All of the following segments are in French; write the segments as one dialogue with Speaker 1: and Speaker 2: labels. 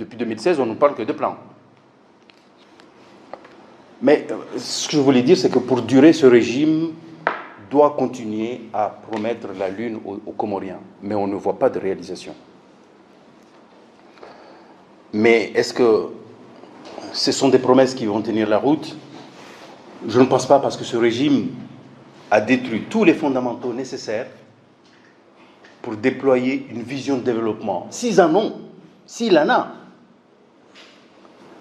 Speaker 1: Depuis 2016, on ne parle que de plans. Mais ce que je voulais dire, c'est que pour durer, ce régime doit continuer à promettre la lune aux Comoriens. Mais on ne voit pas de réalisation. Mais est-ce que ce sont des promesses qui vont tenir la route? Je ne pense pas, parce que ce régime a détruit tous les fondamentaux nécessaires pour déployer une vision de développement. S'il en a.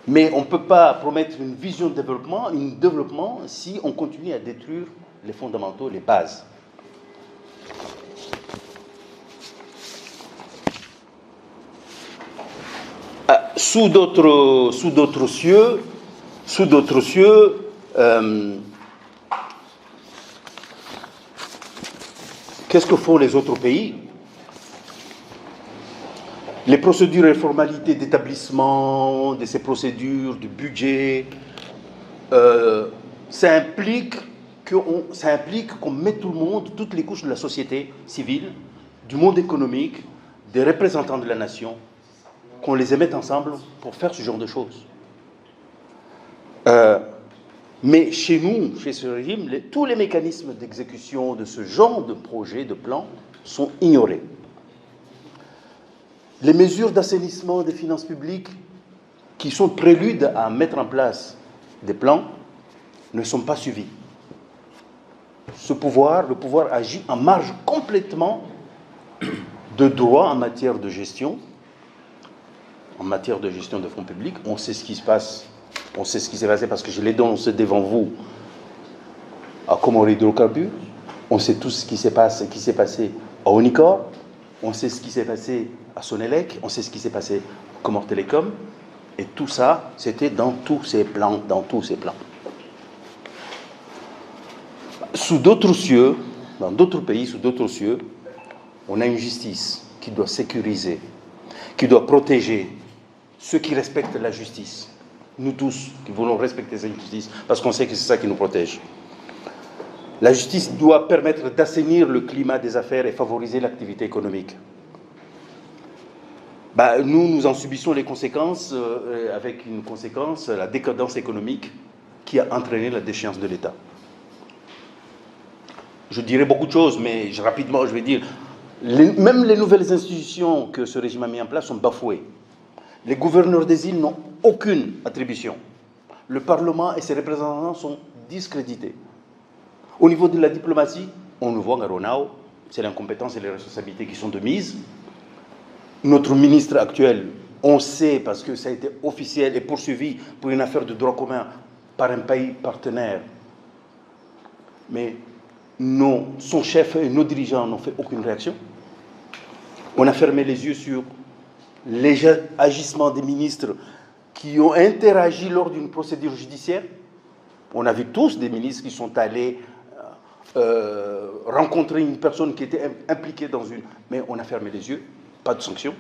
Speaker 1: Mais on ne peut pas promettre une vision de développement, si on continue à détruire les fondamentaux, les bases. Sous d'autres cieux, qu'est-ce que font les autres pays? Les procédures et formalités d'établissement de ces procédures, du budget, ça implique qu'on mette tout le monde, toutes les couches de la société civile, du monde économique, des représentants de la nation, qu'on les mette ensemble pour faire ce genre de choses. Mais chez nous, chez ce régime, tous les mécanismes d'exécution de ce genre de projet, de plan, sont ignorés. Les mesures d'assainissement des finances publiques qui sont préludes à mettre en place des plans ne sont pas suivies. Le pouvoir agit en marge complètement de droit en matière de gestion. En matière de gestion de fonds publics, on sait ce qui se passe. On sait ce qui s'est passé parce que je l'ai dénoncé devant vous à Comores Hydrocarbures. On sait tout ce qui s'est passé à Onicor. On sait ce qui s'est passé à Sonelec. On sait ce qui s'est passé à Comores Télécom. Et tout ça, c'était dans tous ces plans. Sous d'autres cieux, dans d'autres pays, sous d'autres cieux, on a une justice qui doit sécuriser, qui doit protéger ceux qui respectent la justice. Nous tous qui voulons respecter cette justice, parce qu'on sait que c'est ça qui nous protège. La justice doit permettre d'assainir le climat des affaires et favoriser l'activité économique. Nous en subissons les conséquences, avec une conséquence, la décadence économique qui a entraîné la déchéance de l'État. Je dirais beaucoup de choses, mais rapidement, je vais dire, même les nouvelles institutions que ce régime a mis en place sont bafouées. Les gouverneurs des îles n'ont aucune attribution. Le Parlement et ses représentants sont discrédités. Au niveau de la diplomatie, on le voit à Ronao, c'est l'incompétence et les responsabilités qui sont de mise. Notre ministre actuel, on sait, parce que ça a été officiel et poursuivi pour une affaire de droit commun par un pays partenaire. Mais son chef et nos dirigeants n'ont fait aucune réaction. On a fermé les yeux sur les agissements des ministres qui ont interagi lors d'une procédure judiciaire. On a vu tous des ministres qui sont allés rencontrer une personne qui était impliquée dans une... Mais on a fermé les yeux, pas de sanction.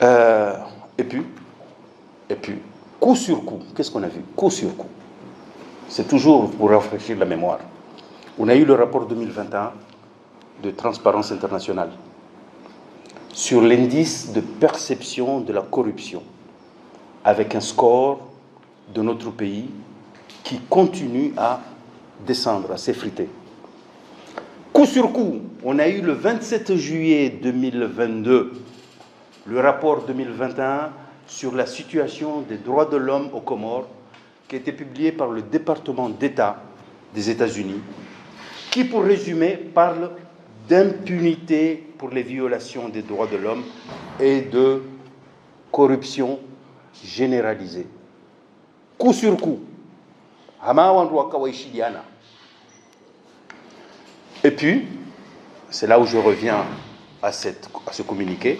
Speaker 1: Et puis, coup sur coup, qu'est-ce qu'on a vu? Coup sur coup. C'est toujours pour rafraîchir la mémoire. On a eu le rapport 2021 de Transparence internationale sur l'indice de perception de la corruption, avec un score de notre pays qui continue à descendre, à s'effriter. Coup sur coup, on a eu le 27 juillet 2022 le rapport 2021 sur la situation des droits de l'homme aux Comores, qui a été publié par le département d'État des États-Unis, qui, pour résumer, parle d'impunité pour les violations des droits de l'homme et de corruption généralisée. Coup sur coup. Et puis, c'est là où je reviens à ce communiqué,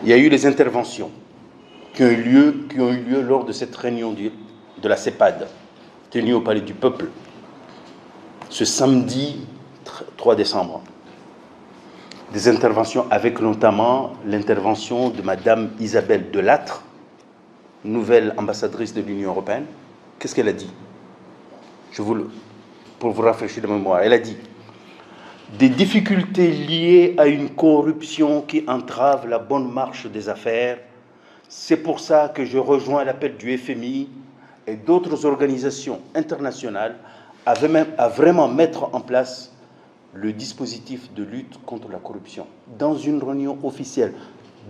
Speaker 1: il y a eu les interventions qui ont eu lieu lors de cette réunion de la CEPAD, tenue au Palais du Peuple, ce samedi 3 décembre. Des interventions avec notamment l'intervention de Madame Isabelle Delattre, nouvelle ambassadrice de l'Union européenne. Qu'est-ce qu'elle a dit? Pour vous rafraîchir la mémoire, elle a dit: des difficultés liées à une corruption qui entrave la bonne marche des affaires. C'est pour ça que je rejoins l'appel du FMI et d'autres organisations internationales à vraiment mettre en place le dispositif de lutte contre la corruption dans une réunion officielle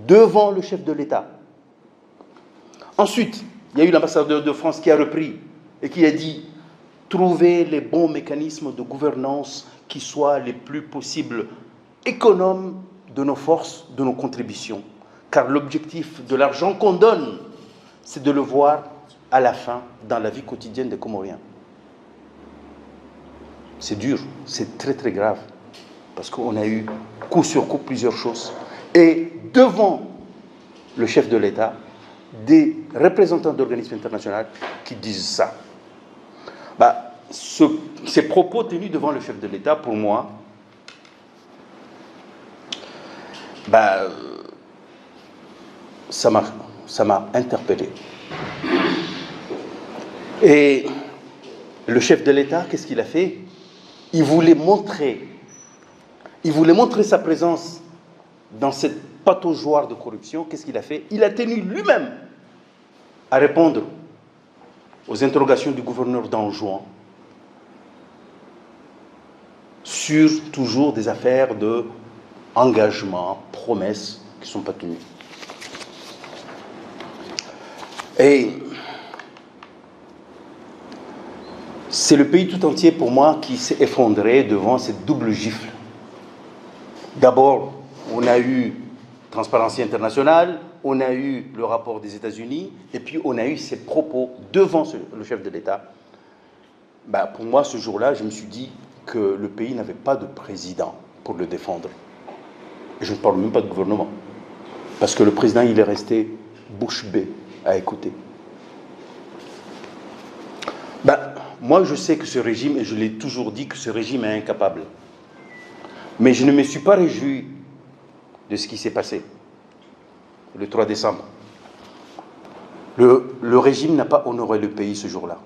Speaker 1: devant le chef de l'État. Ensuite, il y a eu l'ambassadeur de France qui a repris et qui a dit « Trouver les bons mécanismes de gouvernance qui soient les plus possibles économes de nos forces, de nos contributions. Car l'objectif de l'argent qu'on donne, c'est de le voir à la fin dans la vie quotidienne des Comoriens. » C'est dur, c'est très très grave, parce qu'on a eu coup sur coup plusieurs choses. Et devant le chef de l'État, des représentants d'organismes internationaux qui disent ça. Ces propos tenus devant le chef de l'État, pour moi, ça m'a interpellé. Et le chef de l'État, qu'est-ce qu'il a fait? Il voulait montrer sa présence dans cette pataugeoire de corruption. Qu'est-ce qu'il a fait? Il a tenu lui-même à répondre aux interrogations du gouverneur d'Anjouan sur toujours des affaires d'engagement, promesses qui ne sont pas tenues. Et c'est le pays tout entier, pour moi, qui s'est effondré devant cette double gifle. D'abord, on a eu Transparency International, on a eu le rapport des États-Unis, et puis on a eu ces propos devant le chef de l'État. Pour moi, ce jour-là, je me suis dit que le pays n'avait pas de président pour le défendre. Et je ne parle même pas de gouvernement. Parce que le président, il est resté bouche bée à écouter. Moi, je sais que ce régime, et je l'ai toujours dit, que ce régime est incapable. Mais je ne me suis pas réjoui de ce qui s'est passé le 3 décembre. Le régime n'a pas honoré le pays ce jour-là.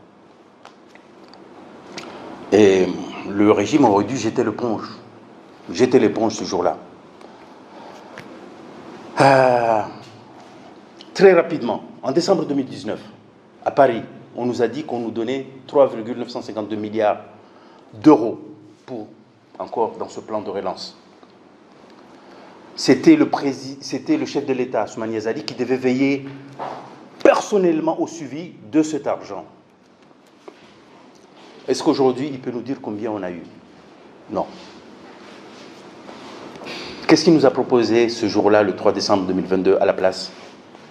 Speaker 1: Et le régime aurait dû jeter l'éponge ce jour-là. Très rapidement, en décembre 2019, à Paris, on nous a dit qu'on nous donnait 3,952 milliards d'euros pour, encore dans ce plan de relance. C'était le chef de l'État, Assoumani Azali, qui devait veiller personnellement au suivi de cet argent. Est-ce qu'aujourd'hui, il peut nous dire combien on a eu? Non. Qu'est-ce qu'il nous a proposé ce jour-là, le 3 décembre 2022, à la place?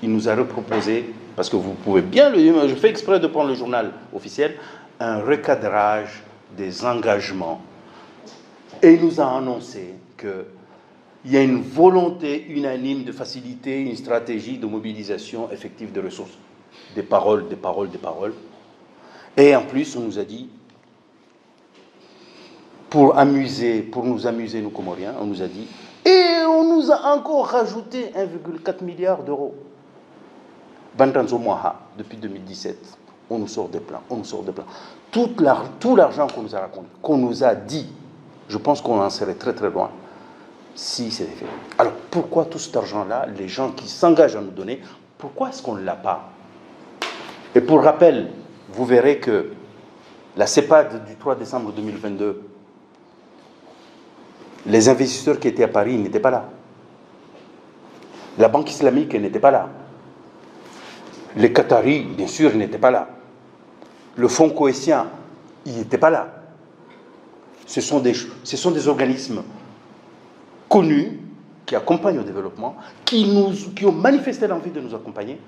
Speaker 1: Il nous a reproposé, parce que vous pouvez bien le dire, je fais exprès de prendre le journal officiel, un recadrage des engagements. Et il nous a annoncé qu'il y a une volonté unanime de faciliter une stratégie de mobilisation effective de ressources. Des paroles, des paroles, des paroles. Et en plus, on nous a dit, pour nous amuser, nous Comoriens, on nous a dit, et on nous a encore rajouté 1,4 milliard d'euros. Bantanzo Moha, depuis 2017, on nous sort des plans, on nous sort des plans. Tout l'argent qu'on nous a raconté, qu'on nous a dit, je pense qu'on en serait très très loin si c'était fait. Alors pourquoi tout cet argent-là, les gens qui s'engagent à nous donner, pourquoi est-ce qu'on ne l'a pas? Et pour rappel, vous verrez que la CEPAD du 3 décembre 2022, les investisseurs qui étaient à Paris n'étaient pas là. La Banque islamique n'était pas là. Les Qataris, bien sûr, n'étaient pas là. Le Fonds cohésien, il n'était pas là. Ce sont des organismes connus qui accompagnent au développement, qui ont manifesté l'envie de nous accompagner,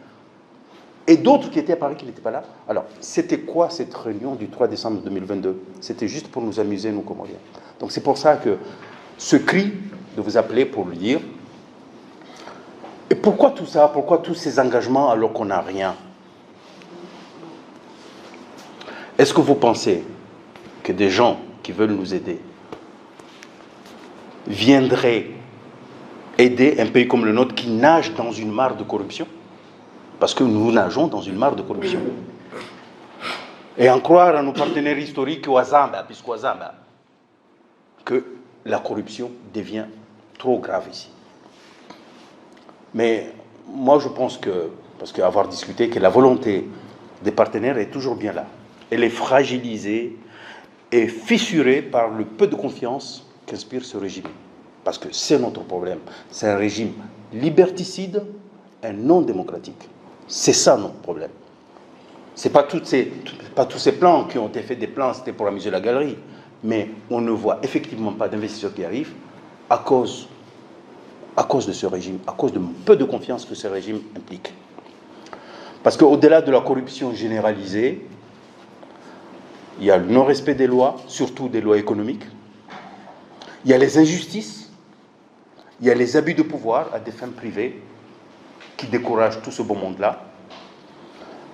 Speaker 1: et d'autres qui étaient à Paris qui n'étaient pas là. Alors, c'était quoi cette réunion du 3 décembre 2022? C'était juste pour nous amuser, nous, Comoriens. Donc c'est pour ça que ce cri de vous appeler pour le dire. Et pourquoi tout ça? Pourquoi tous ces engagements alors qu'on n'a rien? Est-ce que vous pensez que des gens qui veulent nous aider viendraient aider un pays comme le nôtre qui nage dans une mare de corruption? Parce que nous nageons dans une mare de corruption. Et en croire à nos partenaires historiques au Azamba, puisqu'au Azamba, que la corruption devient trop grave ici. Mais moi, je pense que, parce qu'avoir discuté, que la volonté des partenaires est toujours bien là. Elle est fragilisée et fissurée par le peu de confiance qu'inspire ce régime. Parce que c'est notre problème. C'est un régime liberticide et non démocratique. C'est ça notre problème. Ce n'est pas tous ces plans qui ont été faits des plans, c'était pour amuser la galerie. Mais on ne voit effectivement pas d'investisseurs qui arrivent à cause de ce régime, à cause de peu de confiance que ce régime implique. Parce qu'au-delà de la corruption généralisée, il y a le non-respect des lois, surtout des lois économiques. Il y a les injustices, il y a les abus de pouvoir à des fins privées qui découragent tout ce beau monde-là.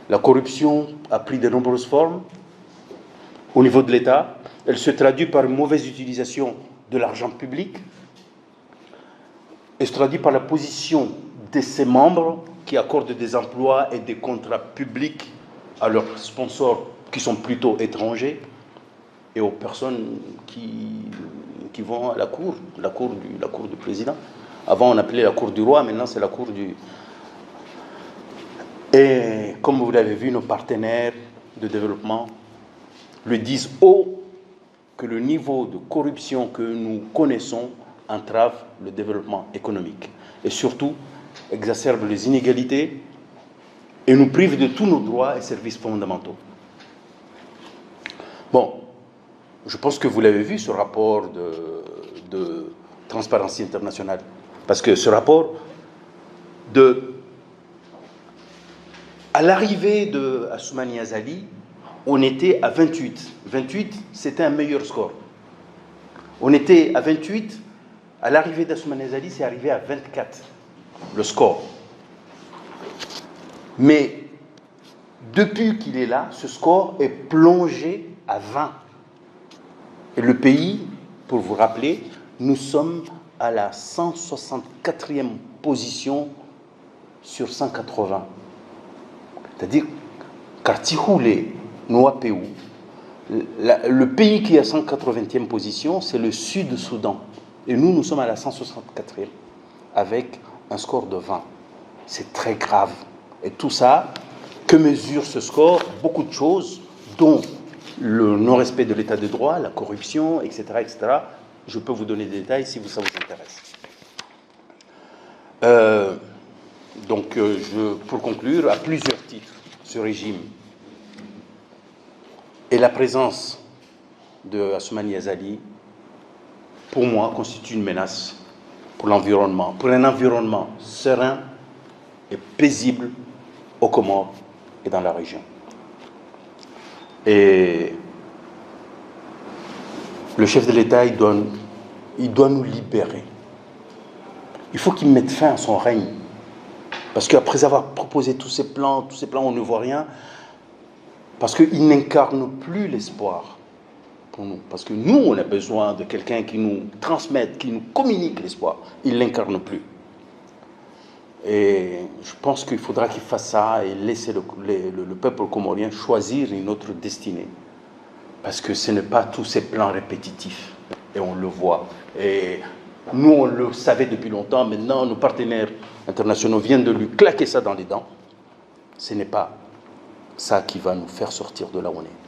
Speaker 1: La corruption a pris de nombreuses formes au niveau de l'État. Elle se traduit par une mauvaise utilisation de l'argent public. Elle se traduit par la position de ses membres qui accordent des emplois et des contrats publics à leurs sponsors qui sont plutôt étrangers et aux personnes qui vont à la cour du président. Avant, on appelait la cour du roi, maintenant c'est la cour du... Et comme vous l'avez vu, nos partenaires de développement le disent haut que le niveau de corruption que nous connaissons entrave le développement économique et surtout exacerbe les inégalités et nous prive de tous nos droits et services fondamentaux. Bon, je pense que vous l'avez vu, ce rapport de Transparency International, parce que ce rapport, à l'arrivée de Assoumani Azali, on était à 28. 28, c'était un meilleur score. On était à 28. À l'arrivée d'Assoumani Azali, c'est arrivé à 24, le score. Mais depuis qu'il est là, ce score est plongé à 20. Et le pays, pour vous rappeler, nous sommes à la 164e position sur 180. C'est-à-dire, Kartihoulé, Nouapéou, le pays qui est à 180e position, c'est le Sud-Soudan. Et nous sommes à la 164e, avec un score de 20. C'est très grave. Et tout ça, que mesure ce score? Beaucoup de choses, dont le non-respect de l'état de droit, la corruption, etc., etc. Je peux vous donner des détails si ça vous intéresse. Pour conclure, à plusieurs titres, ce régime et la présence de Assoumani Azali, pour moi, constitue une menace pour l'environnement, pour un environnement serein et paisible aux Comores et dans la région. Et le chef de l'État, il doit nous libérer. Il faut qu'il mette fin à son règne. Parce qu'après avoir proposé tous ces plans, on ne voit rien. Parce qu'il n'incarne plus l'espoir pour nous. Parce que nous, on a besoin de quelqu'un qui nous transmette, qui nous communique l'espoir. Il ne l'incarne plus. Et je pense qu'il faudra qu'il fasse ça et laisser le peuple comorien choisir une autre destinée. Parce que ce n'est pas tous ces plans répétitifs. Et on le voit. Et nous, on le savait depuis longtemps. Maintenant, nos partenaires internationaux viennent de lui claquer ça dans les dents. Ce n'est pas ça qui va nous faire sortir de là où on est.